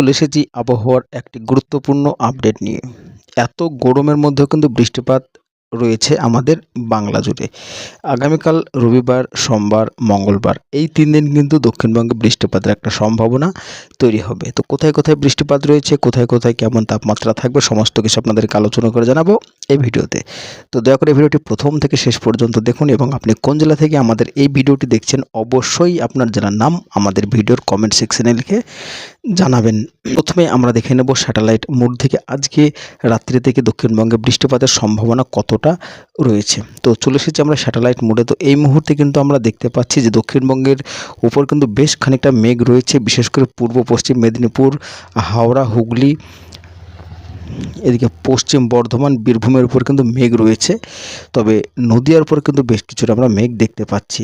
চলে এসেছি আবহাওয়ার একটি গুরুত্বপূর্ণ আপডেট নিয়ে। এত গরমের মধ্যেও কিন্তু বৃষ্টিপাত রয়েছে আমাদের বাংলা জুড়ে। আগামীকাল রবিবার, সোমবার, মঙ্গলবার এই ৩ দিন কিন্তু দক্ষিণবঙ্গে বৃষ্টিপাতের একটা সম্ভাবনা তৈরি হবে। তো কোথায় কোথায় বৃষ্টিপাত রয়েছে, কোথায় কোথায় কেমন তাপমাত্রা থাকবে, সমস্ত কিছু আপনাদেরকে আলোচনা করে জানাবো এই ভিডিওতে। তো দয়া করে ভিডিওটি প্রথম থেকে শেষ পর্যন্ত দেখুন এবং আপনি কোন জেলা থেকে আমাদের এই ভিডিওটি দেখছেন অবশ্যই আপনার জেলার নাম আমাদের ভিডিওর কমেন্ট সেকশনে লিখে জানাবেন। প্রথমে আমরা দেখে নেব স্যাটেলাইট মোড থেকে আজকে রাত্রি থেকে দক্ষিণবঙ্গে বৃষ্টিপাতের সম্ভাবনা কতটা রয়েছে। তো চলে এসেছি আমরা স্যাটেলাইট মোডে। তো এই মুহূর্তে কিন্তু আমরা দেখতে পাচ্ছি যে দক্ষিণবঙ্গের উপর কিন্তু বেশ খানিকটা মেঘ রয়েছে, বিশেষ করে পূর্ব পশ্চিম মেদিনীপুর, হাওড়া, হুগলি, এদিকে পশ্চিম বর্ধমান, বীরভূমের উপর কিন্তু মেঘ রয়েছে। তবে নদিয়ার উপর কিন্তু বেশ কিছুটা আমরা মেঘ দেখতে পাচ্ছি।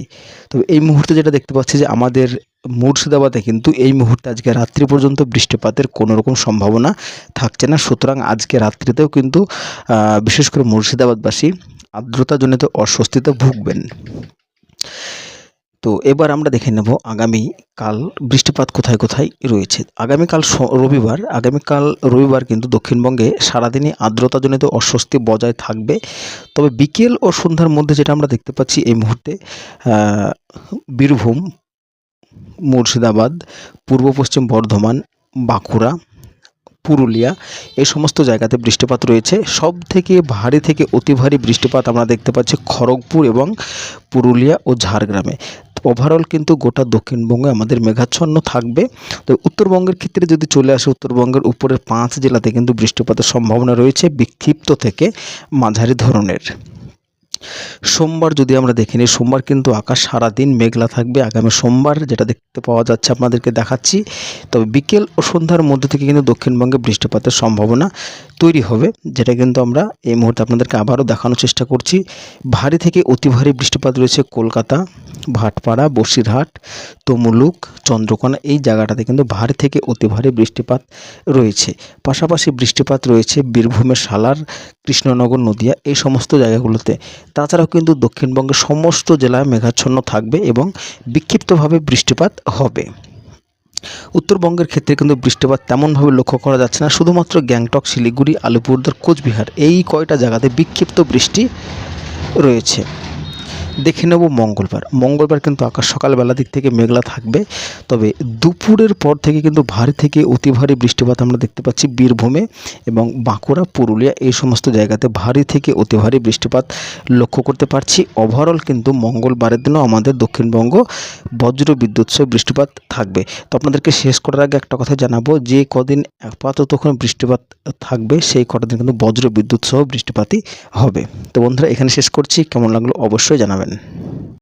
তবে এই মুহূর্তে যেটা দেখতে পাচ্ছি যে আমাদের মুর্শিদাবাদে কিন্তু এই মুহূর্তে আজকে রাত্রি পর্যন্ত বৃষ্টিপাতের কোনো রকম সম্ভাবনা থাকছে না। সুতরাং আজকে রাত্রিতেও কিন্তু বিশেষ করে মুর্শিদাবাদবাসী আর্দ্রতাজনিত অস্বস্তিতে ভুগবেন। তো এবার আমরা দেখে নেব আগামীকাল বৃষ্টিপাত কোথায় কোথায় রয়েছে। আগামীকাল রবিবার কিন্তু দক্ষিণবঙ্গে সারাদিনই আর্দ্রতাজনিত অস্বস্তি বজায় থাকবে। তবে বিকেল ও সন্ধ্যার মধ্যে যেটা আমরা দেখতে পাচ্ছি এই মুহূর্তে বীরভূম, মুর্শিদাবাদ, পূর্ব পশ্চিম বর্ধমান, বাঁকুড়া, পুরুলিয়া এই সমস্ত জায়গাতে বৃষ্টিপাত রয়েছে। সব থেকে ভারী থেকে অতি ভারী বৃষ্টিপাত আমরা দেখতে পাচ্ছি খড়গপুর এবং পুরুলিয়া ও ঝাড়গ্রামে। ওভারঅল কিন্তু গোটা দক্ষিণবঙ্গে আমাদের মেঘাচ্ছন্ন থাকবে। তো উত্তরবঙ্গের ক্ষেত্রে যদি চলে আসে, উত্তরবঙ্গের উপরের 5 জেলাতে কিন্তু বৃষ্টিপাতের সম্ভাবনা রয়েছে বিক্ষিপ্ত থেকে মাঝারি ধরনের। সোমবার যদি আমরা দেখে নিই, সোমবার কিন্তু আকাশ সারাদিন মেঘলা থাকবে। আগামী সোমবার যেটা দেখতে পাওয়া যাচ্ছে আপনাদেরকে দেখাচ্ছি। তবে বিকেল ও সন্ধ্যার মধ্যে থেকে কিন্তু দক্ষিণবঙ্গে বৃষ্টিপাতের সম্ভাবনা তৈরি হবে, যেটা কিন্তু আমরা এই মুহূর্তে আপনাদেরকে আবারও দেখানোর চেষ্টা করছি। ভারী থেকে অতি ভারী বৃষ্টিপাত রয়েছে কলকাতা, ভাটপাড়া, বসিরহাট, তমলুক, চন্দ্রকোনা এই জায়গাটাতে কিন্তু ভারী থেকে অতি ভারী বৃষ্টিপাত রয়েছে। পাশাপাশি বৃষ্টিপাত রয়েছে বীরভূমের সালার, কৃষ্ণনগর, নদিয়া এই সমস্ত জায়গাগুলোতে। তাছাড়াও কিন্তু দক্ষিণবঙ্গের সমস্ত জেলায় মেঘাচ্ছন্ন থাকবে এবং বিক্ষিপ্তভাবে বৃষ্টিপাত হবে। উত্তরবঙ্গের ক্ষেত্রে কিন্তু বৃষ্টিপাত তেমনভাবে লক্ষ্য করা যাচ্ছে না। শুধুমাত্র গ্যাংটক, শিলিগুড়ি, আলিপুরদুয়ার, কোচবিহার এই কয়টা জায়গাতে বিক্ষিপ্ত বৃষ্টি রয়েছে। দেখে নেব মঙ্গলবার কিন্তু আকাশ সকালবেলা দিক থেকে মেঘলা থাকবে। তবে দুপুরের পর থেকে কিন্তু ভারী থেকে অতি ভারী বৃষ্টিপাত আমরা দেখতে পাচ্ছি বীরভূমে এবং বাঁকুড়া, পুরুলিয়া এই সমস্ত জায়গাতে ভারী থেকে অতি ভারী বৃষ্টিপাত লক্ষ্য করতে পারছি। ওভারঅল কিন্তু মঙ্গলবারের দিনও আমাদের দক্ষিণবঙ্গ বজ্র বিদ্যুৎ সহ বৃষ্টিপাত থাকবে। তো আপনাদেরকে শেষ করার আগে একটা কথা জানাবো, যে কদিন আপাতত বৃষ্টিপাত থাকবে সেই কটা দিন কিন্তু বজ্র বিদ্যুৎ সহ বৃষ্টিপাতই হবে। তো বন্ধুরা এখানে শেষ করছি। কেমন লাগলো অবশ্যই জানাবেন।